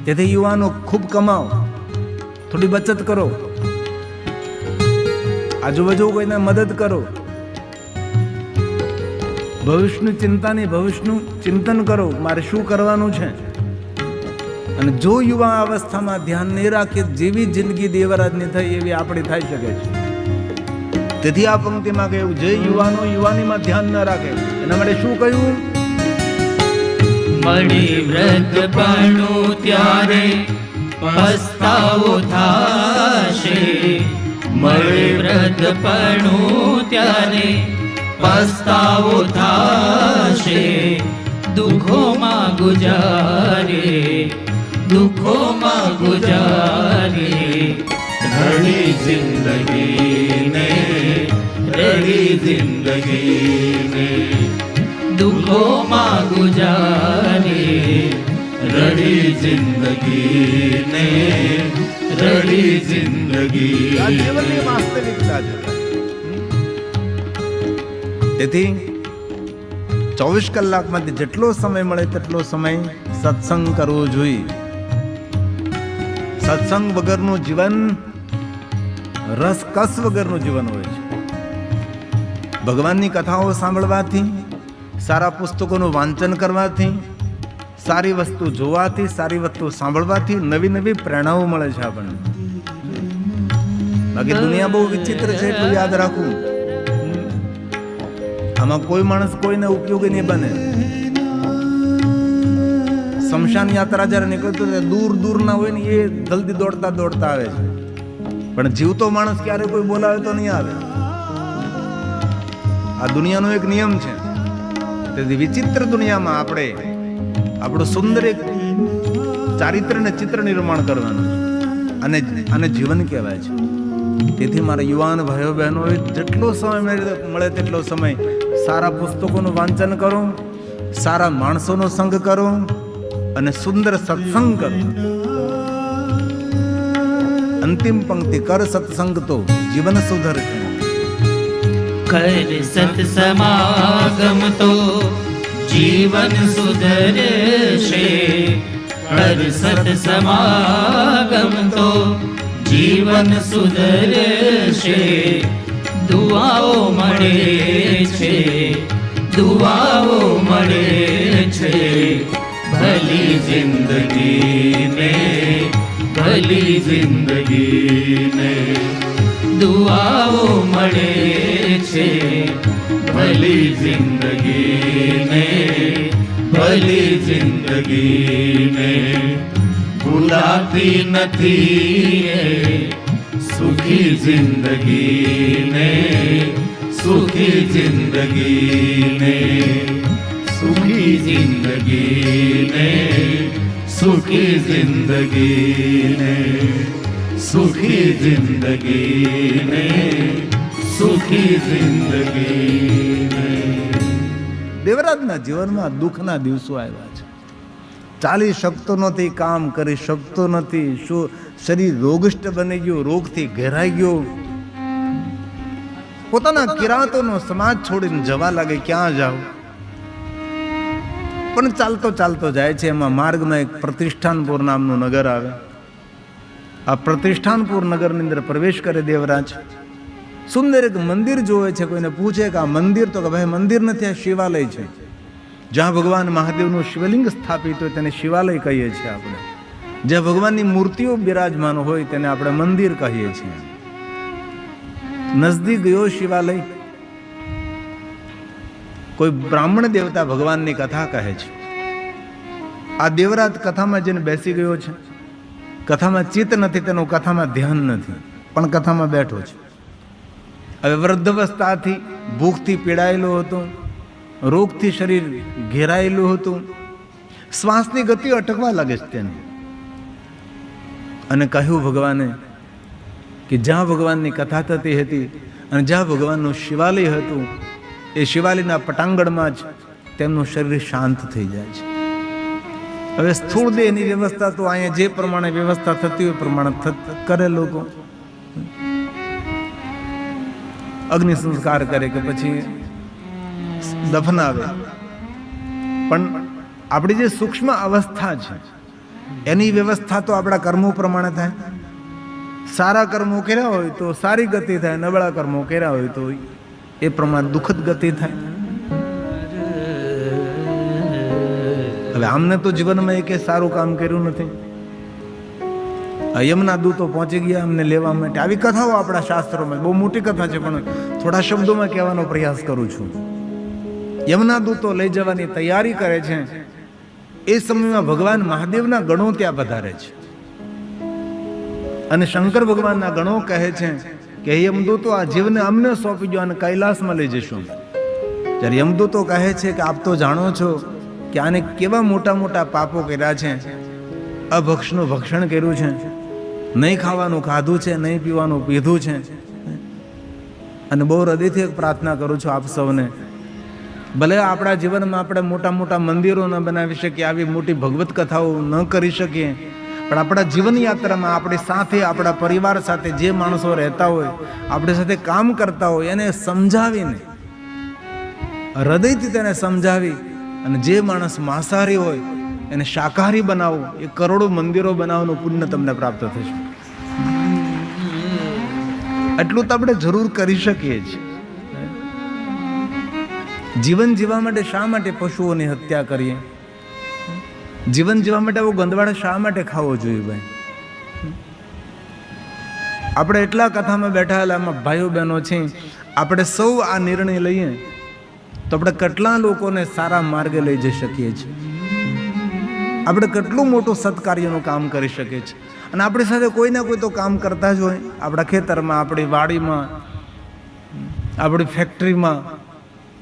[SPEAKER 1] તેથી યુવાનો ખૂબ કમાઓ, થોડી બચત કરો, આજુબાજુ કોઈને મદદ કરો, ભવિષ્યની ચિંતા નહીં, ભવિષ્યનું ચિંતન કરો, મારે શું કરવાનું છે. અને જો યુવા અવસ્થામાં ધ્યાન નહીં રાખીએ, જેવી જિંદગી દેવરાજની થઈ એવી આપણી થઈ શકે છે. તેથી આ પંક્તિમાં કહ્યું, જે યુવાનો યુવાનીમાં ધ્યાન ન રાખે એના માટે શું કહ્યું?
[SPEAKER 2] મળે વૃદ્ધપણું ત્યારે પસ્તાવો થાશે, મળે વૃદ્ધપણું ત્યારે પસ્તાવો થાશે. દુઃખોમાં ગુજારે, દુઃખોમાં ગુજારે,
[SPEAKER 3] રડી જિંદગીને, રડી જિંદગીને,
[SPEAKER 2] દુઃખોમાં ગુજારે,
[SPEAKER 3] રડી જિંદગીને, રડી જિંદગી.
[SPEAKER 1] આ જીવનની વાસ્તવિકતા છે. તેથી 24 કલાકમાંથી જેટલો સમય મળે તેટલો સમય સત્સંગ કરવો જોઈએ. સત્સંગ વગરનું જીવન રસકસ વગરનું જીવન હોય છે. ભગવાનની કથાઓ સાંભળવાથી, સારા પુસ્તકોનું વાંચન કરવાથી, સારી વસ્તુ જોવાથી, સારી વસ્તુ સાંભળવાથી નવી નવી પ્રેરણાઓ મળે છે આપણને. બાકી દુનિયા બહુ વિચિત્ર છે એટલું યાદ રાખવું. આમાં કોઈ માણસ કોઈને ઉપયોગી નહીં બને. શમશાન યાત્રા જયારે નીકળતું દૂર દૂર ના હોય ને એ જલ્દી દોડતા દોડતા આવે છે. પણ જીવતો માણસ ક્યારે કોઈ બોલાવે તો નહીં આવે. આ દુનિયાનો એક નિયમ છે. તેથી વિચિત્ર દુનિયામાં આપણે આપણું સુંદર એક ચારિત્ર ને ચિત્ર નિર્માણ કરવાનું છે. અને જીવન કહેવાય છે. તેથી મારા યુવાન ભાઈઓ બહેનો જેટલો સમય મળે તેટલો સમય સારા પુસ્તકોનું વાંચન કરો, સારા માણસોનો સંગ કરો અને સુંદર સત્સંગ કરો. અંતિમ પંક્તિ, કર સત્સંગ તો જીવન સુધરશે.
[SPEAKER 2] કર સત સમાગમ તો જીવન સુધરશે. કર સત સમાગમ તો જીવન સુધરશે. દુઆઓ મળે છે, દુઆઓ મળે છે. ભલી જિંદગીને, ભલી જિંદગીને દુઆઓ મળે છે. ભલી જિંદગીને, ભલી જિંદગીને ભૂલાતી નથી. સુખી જિંદગીને, સુખી જિંદગીને, સુખી જિંદગીને, સુખી જિંદગીને, સુખી જિંદગીને, સુખી જિંદગીને.
[SPEAKER 1] દેવરાજના જીવનમાં દુઃખના દિવસો આવ્યા છે. ચાલી શકતો નથી, કામ કરી શકતો નથી, શું શરીર રોગષ્ટ બની ગયું, રોગથી ઘેરાઈ ગયો, પોતાના કિરાતોનો સમાજ છોડીને જવા લાગે. ક્યાં જાવ? પણ ચાલતો ચાલતો જાય છે. એમાં માર્ગમાં એક પ્રતિષ્ઠાનપુર નામનું નગર આવે. આ પ્રતિષ્ઠાનપુર નગરની અંદર પ્રવેશ કરે દેવરાજ. સુંદર એક મંદિર જોવે છે. કોઈને પૂછે કે આ મંદિર? તો કે ભાઈ મંદિર નથી, આ શિવાલય છે. જ્યાં ભગવાન મહાદેવનું શિવલિંગ સ્થાપિત હોય તેને શિવાલય કહીએ છીએ આપણે. જ્યાં ભગવાનની મૂર્તિઓ બિરાજમાન હોય તેને આપણે મંદિર કહીએ છીએ. નજદીક ગયો શિવાલય. કોઈ બ્રાહ્મણ દેવતા ભગવાનની કથા કહે છે. આ દેવરાજ કથામાં જઈને બેસી ગયો છે. કથામાં ચિત્ત નથી, તેનું કથામાં ધ્યાન નથી, પણ કથામાં બેઠો છે. હવે વૃદ્ધાવસ્થાથી ભૂખથી પીડાયેલો હતો, રોગથી શરીર ઘેરાયેલું હતું, શ્વાસની ગતિ અટકવા લાગે છે તેને. અને કહ્યું ભગવાને કે જ્યાં ભગવાનની કથા થતી હતી અને જ્યાં ભગવાનનું શિવાલય હતું એ શિવાલયના પટાંગણમાં જ તેમનું શરીર શાંત થઈ જાય છે. હવે સ્થૂળ દેહની વ્યવસ્થા તો અહીંયા જે પ્રમાણે વ્યવસ્થા થતી હોય પ્રમાણે કરે લોકો. અગ્નિ સંસ્કાર કરે કે પછી દફનાવે. પણ આપણી જે સૂક્ષ્મ અવસ્થા છે એની વ્યવસ્થા તો આપણા કર્મો પ્રમાણે થાય. સારા કર્મો કર્યા હોય તો સારી ગતિ થાય, નબળા કર્મો કર્યા હોય તો એ પ્રમાણે દુઃખદ ગતિ થાય. હવે આમને તો જીવનમાં એક સારું કામ કર્યું નથી. યમના દૂતો પહોંચી ગયા અમને લેવા માટે. આવી કથાઓ આપણા શાસ્ત્રોમાં, બહુ મોટી કથા છે પણ થોડા શબ્દોમાં કહેવાનો પ્રયાસ કરું છું. યમના દૂતો લઈ જવાની તૈયારી કરે છે. એ સમયમાં ભગવાન મહાદેવના ગણો ત્યાં પધારે છે અને શંકર ભગવાનના ગણો કહે છે કે યમદૂતો આ જીવને અમને સોંપી દો અને કૈલાસમાં લઈ જશું. જ્યારે યમદૂતો કહે છે કે આપ તો જાણો છો કે આને કેવા મોટા મોટા પાપો કર્યા છે. અભક્ષનું ભક્ષણ કર્યું છે, નહીં ખાવાનું ખાધું છે, નહીં પીવાનું પીધું છે. અને બહુ હૃદયથી એક પ્રાર્થના કરું છું આપ સૌને, ભલે આપણા જીવનમાં આપણે મોટા મોટા મંદિરો ન બનાવી શકીએ, આવી મોટી ભગવત કથાઓ ન કરી શકીએ, પણ આપણા જીવન યાત્રામાં આપણી સાથે, આપણા પરિવાર સાથે જે માણસો રહેતા હોય, આપણી સાથે કામ કરતા હોય, એને સમજાવીને, હૃદયથી તેને સમજાવી અને જે માણસ માંસાહારી હોય એને શાકાહારી બનાવો, એ કરોડો મંદિરો બનાવવાનું પુણ્ય તમને પ્રાપ્ત થશે. એટલું તો આપણે જરૂર કરી શકીએ છીએ. જીવન જીવવા માટે શા માટે પશુઓની હત્યા કરીએ? જીવન જીવવા માટે આવો ગંદવાડ શા માટે ખાવો જોઈએ ભાઈ? આપણે એટલા કથામાં બેઠા ભાઈઓ બહેનો છે, આપણે સૌ આ નિર્ણય લઈએ તો આપણે કેટલા લોકોને સારા માર્ગે લઈ જઈ શકીએ છીએ. આપણે કેટલું મોટું સત્કાર્યનું કામ કરી શકીએ છીએ. અને આપણી સાથે કોઈ ના કોઈ તો કામ કરતા જ હોય, આપણા ખેતરમાં, આપણી વાડીમાં, આપણી ફેક્ટરીમાં,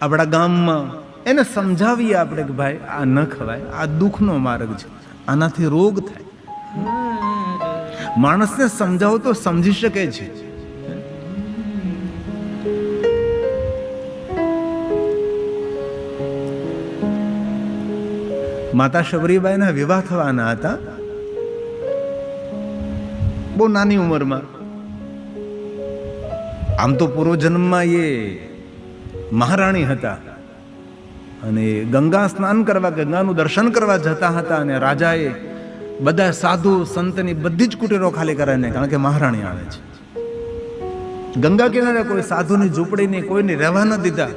[SPEAKER 1] આપણા ગામમાં. એને સમજાવીએ આપણે કે ભાઈ આ ન ખવાય, આ દુઃખનો માર્ગ છે, આનાથી રોગ થાય. માણસને સમજાવો તો સમજી શકે છે. માતા શબરીબાઈના વિવાહ થવાના હતા, બહુ નાની ઉંમરમાં. આમ તો પૂર્વજન્મમાં એ મહારાણી હતા અને ગંગા સ્નાન કરવા, ગંગાનું દર્શન કરવા જતા હતા. અને રાજાએ બધા સાધુ સંતની બધી જ કુટીરો ખાલી કરાવીને, કારણ કે મહારાણી આવે છે. ગંગા કિનારે કોઈ સાધુની ઝૂંપડી નહીં, કોઈને રહેવા ન દીધા.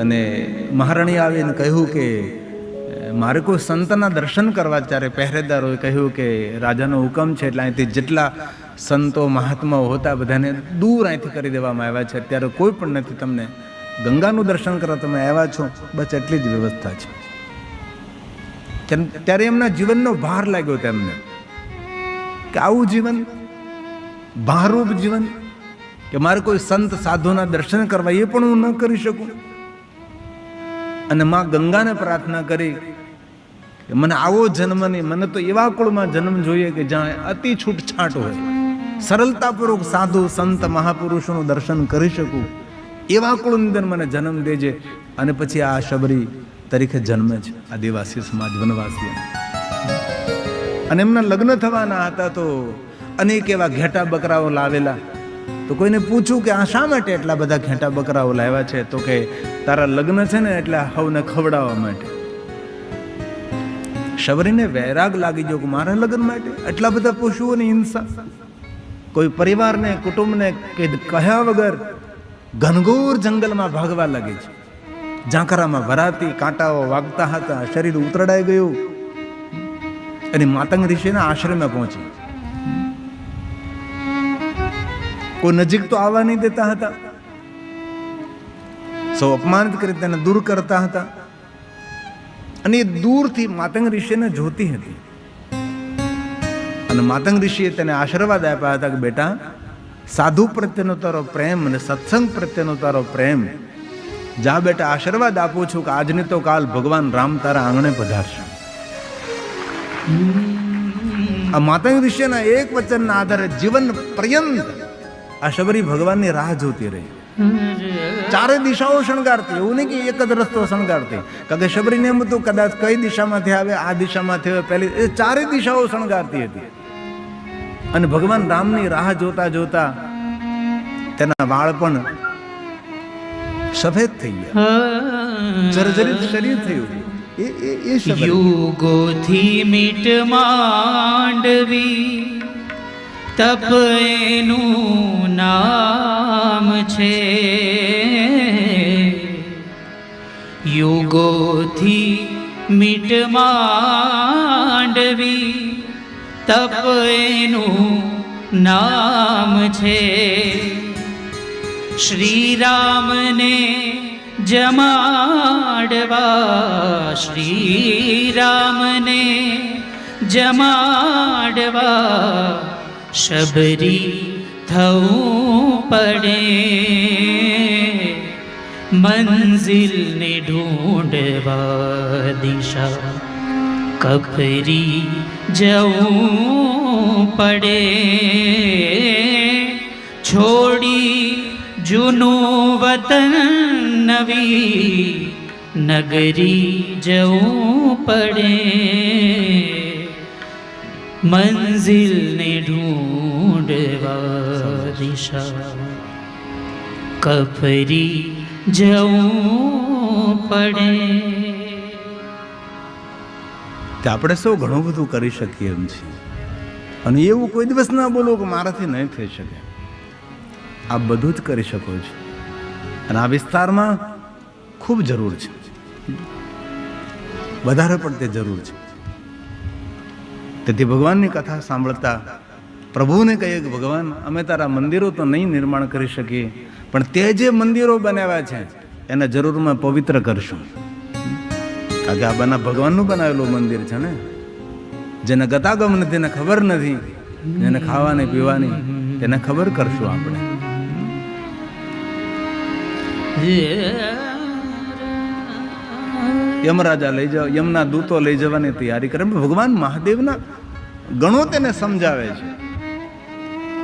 [SPEAKER 1] અને મહારાણી આવીને કહ્યું કે મારે કોઈ સંતના દર્શન કરવા. ત્યારે પહેરેદારોએ કહ્યું કે રાજાનો હુકમ છે, એટલે અહીંથી જેટલા સંતો મહાત્માઓ હતા બધાને દૂર અહીંથી કરી દેવામાં આવ્યા છે. અત્યારે કોઈ પણ નથી, તમને ગંગાનું દર્શન કરવા તમે આવ્યા છો, બસ એટલી જ વ્યવસ્થા છે. ત્યારે એમના જીવનનો ભાર લાગ્યો તેમને કે આવું જીવન, ભારરૂપ જીવન, કે મારે કોઈ સંત સાધુના દર્શન કરવા એ પણ હું ન કરી શકું. અને માં ગંગાને પ્રાર્થના કરી કે મને આવો જન્મ નહીં, મને તો એવા કુળમાં જન્મ જોઈએ કે જ્યાં અતિ છૂટછાટ હોય, સરળતાપૂર્વક સાધુ સંત મહાપુરુષોનું દર્શન કરી શકું, એવા કુળની અંદર મને જન્મ દેજે. અને પછી આ શબરી તરીકે જન્મે છે આદિવાસી સમાજ, વનવાસી. અને એમના લગ્ન થવાના હતા તો અનેક એવા ઘેટા બકરાઓ લાવેલા. તો કોઈને પૂછ્યું કે આ શા માટે એટલા બધા ઘેટા બકરાઓ લાવ્યા છે? તો કે તારા લગ્ન છે ને એટલે હવને ખવડાવવા માટે. શબરીને વૈરાગ લાગી ગયો કે મારા લગ્ન માટે એટલા બધા પશુઓની હિંસા. કોઈ પરિવારને, કુટુંબને કહ્યા વગર ઘનઘોર જંગલમાં ભાગવા લાગી છે. ઝાંખરામાં ભરાતી, કાંટાઓ વાગતા હતા, શરીર ઉતરડાઈ ગયું. અને માતંગ ઋષિના આશ્રમે પહોંચી. કોઈ નજીક તો આવવા નહીં દેતા હતા, સૌ અપમાનિત કરી તેને દૂર કરતા હતા. અને એ દૂરથી માતંગ ઋષિને જોતી હતી. અને માતંગ ઋષિએ તેને આશીર્વાદ આપ્યા હતા કે બેટા, સાધુ પ્રત્યેનો તારો પ્રેમ અને સત્સંગ પ્રત્યેનો તારો પ્રેમ, જા બેટા આશીર્વાદ આપું છું કે આજની તો કાલ ભગવાન રામ તારા આંગણે પધારશે. આ માતંગ ઋષિના એક વચનના આધારે જીવન પર્યંત આ શબરી ભગવાનની રાહ જોતી રહી. ચારે દિશાઓ શણગારતી, એવું નહીં કે એક જ રસ્તો શણગારતી. કારણ કે શબરીને એમ હતું કદાચ કઈ દિશામાંથી આવે, આ દિશામાંથી આવે, પહેલી એ ચારે દિશાઓ શણગારતી હતી. અને ભગવાન રામની રાહ જોતા જોતા તેના વાળ પણ સફેદ થઈ ગયા, જર્જરિત શરીર થયું. એ
[SPEAKER 2] યુગોથી મીટ માંડવી તપ એનું નામ છે. યુગોથી મીટ માંડવી તપ એનું નામ છે. શ્રી રામને જમાડવા, શ્રી રામને જમાડવા શબરી થવું પડે. મંઝિલને ઢૂંઢવા દિશા કફરી જવું પડે. છોડી જૂનું વતન નવી નગરી જવું પડે. મંઝિલને ઢૂંઢવા દિશા કફરી જવું પડે.
[SPEAKER 1] આપણે સૌ ઘણું બધું કરી શકીએ એમ છીએ. અને એવું કોઈ દિવસ ના બોલો કે મારાથી નહીં થઈ શકે. આપ બધું જ કરી શકો છો. અને આ વિસ્તારમાં ખૂબ જરૂર છે, વધારે પડતી જરૂર છે. તેથી ભગવાનની કથા સાંભળતા પ્રભુને કહીએ કે ભગવાન, અમે તારા મંદિરો તો નહીં નિર્માણ કરી શકીએ, પણ તે જે મંદિરો બનાવ્યા છે એને જરૂરમાં પવિત્ર કરશું. કારણ કે આ ભગવાનનું બનાવેલું મંદિર છે ને, જેને ગતાગમ નથી, તેને ખબર નથી, જેને ખાવાની પીવાની તેને ખબર કરશું આપણે. યમરાજા લઈ જાવ, યમના દૂતો લઈ જવાની તૈયારી કરે. ભગવાન મહાદેવના ગણો તેને સમજાવે છે.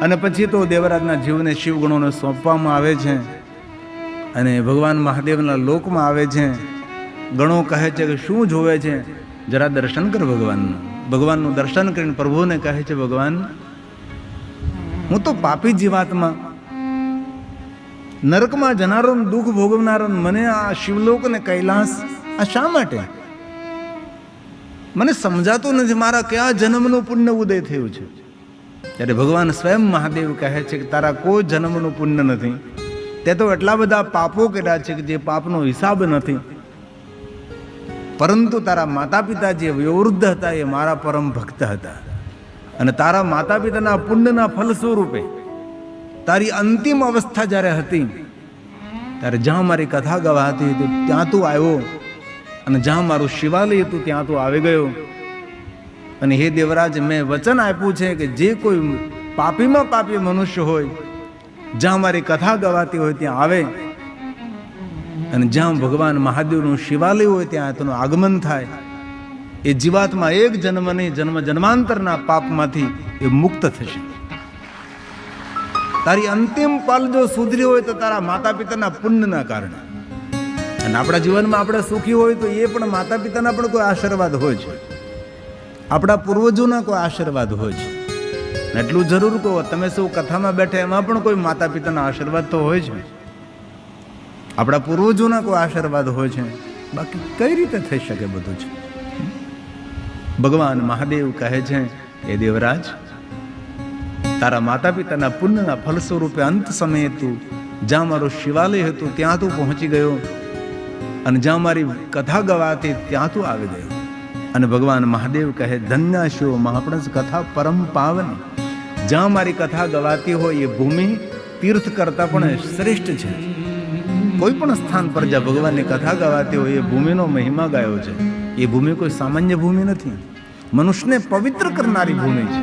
[SPEAKER 1] અને પછી તો દેવરાજના જીવને શિવ ગણોને સોંપવામાં આવે છે અને ભગવાન મહાદેવના લોકમાં આવે છે. ગણો કહે છે કે શું જોવે છે, જરા દર્શન કર ભગવાનનું. ભગવાનનું દર્શન કરીને પ્રભુને કહે છે, ભગવાન હું તો પાપી જીવાત્મા, નરકમાં જનારો, દુઃખ ભોગવનારો, મને આ શિવલોક ને કૈલાસ આ શા માટે? મને સમજાતું નથી મારા કયા જન્મનું પુણ્ય ઉદય થયું છે. ત્યારે ભગવાન સ્વયં મહાદેવ કહે છે કે તારા કોઈ જન્મનું પુણ્ય નથી, તે તો એટલા બધા પાપો કર્યા છે કે જે પાપનો હિસાબ નથી. પરંતુ તારા માતા પિતા જે વયોવૃદ્ધ હતા એ મારા પરમ ભક્ત હતા, અને તારા માતા પિતાના પુણ્યના ફલ સ્વરૂપે તારી અંતિમ અવસ્થા જ્યારે હતી ત્યારે જ્યાં મારી કથા ગવાતી હતી ત્યાં તું આવ્યો, અને જ્યાં મારું શિવાલય હતું ત્યાં તું આવી ગયો. અને હે દેવરાજ, મેં વચન આપ્યું છે કે જે કોઈ પાપીમાં પાપી મનુષ્ય હોય, જ્યાં મારી કથા ગવાતી હોય ત્યાં આવે, અને જ્યાં ભગવાન મહાદેવનું શિવાલય હોય ત્યાં તેનું આગમન થાય. એ જીવાત્મા એક જન્મ નહીં, જન્મ જન્માંતરના પાપમાંથી એ મુક્ત થશે. તારી અંતિમ પલ જો સુધરી હોય તો તારા માતા પિતાના પુણ્યના કારણે. અને આપણા જીવનમાં આપણે સુખી હોય તો એ પણ માતા પિતાના પણ કોઈ આશીર્વાદ હોય છે, આપણા પૂર્વજોના કોઈ આશીર્વાદ હોય છે. એટલું જરૂર કહો, તમે શું કથામાં બેઠા એમાં પણ કોઈ માતા પિતાના આશીર્વાદ તો હોય છે, આપણા પૂર્વજોના કોઈ આશીર્વાદ હોય છે. બાકી કઈ રીતે થઈ શકે બધું છે? ભગવાન મહાદેવ કહે છે, એ દેવરાજ, તારા માતા પિતાના પુણ્યના ફલ સ્વરૂપે અંત સમયે તું જ્યાં મારું શિવાલય હતું ત્યાં તું પહોંચી ગયો, અને જ્યાં મારી કથા ગવાતી ત્યાં તું આવી ગયો. અને ભગવાન મહાદેવ કહે, ધન્ય છો મહાપ્રભુ કથા પરમ પાવન. જ્યાં મારી કથા ગવાતી હોય એ ભૂમિ તીર્થ કરતા પણ શ્રેષ્ઠ છે. કોઈ પણ સ્થાન પર જ્યાં ભગવાનની કથા ગવાતી હોય એ ભૂમિનો મહિમા ગાયો છે. એ ભૂમિ કોઈ સામાન્ય ભૂમિ નથી, મનુષ્યને પવિત્ર કરનારી ભૂમિ છે.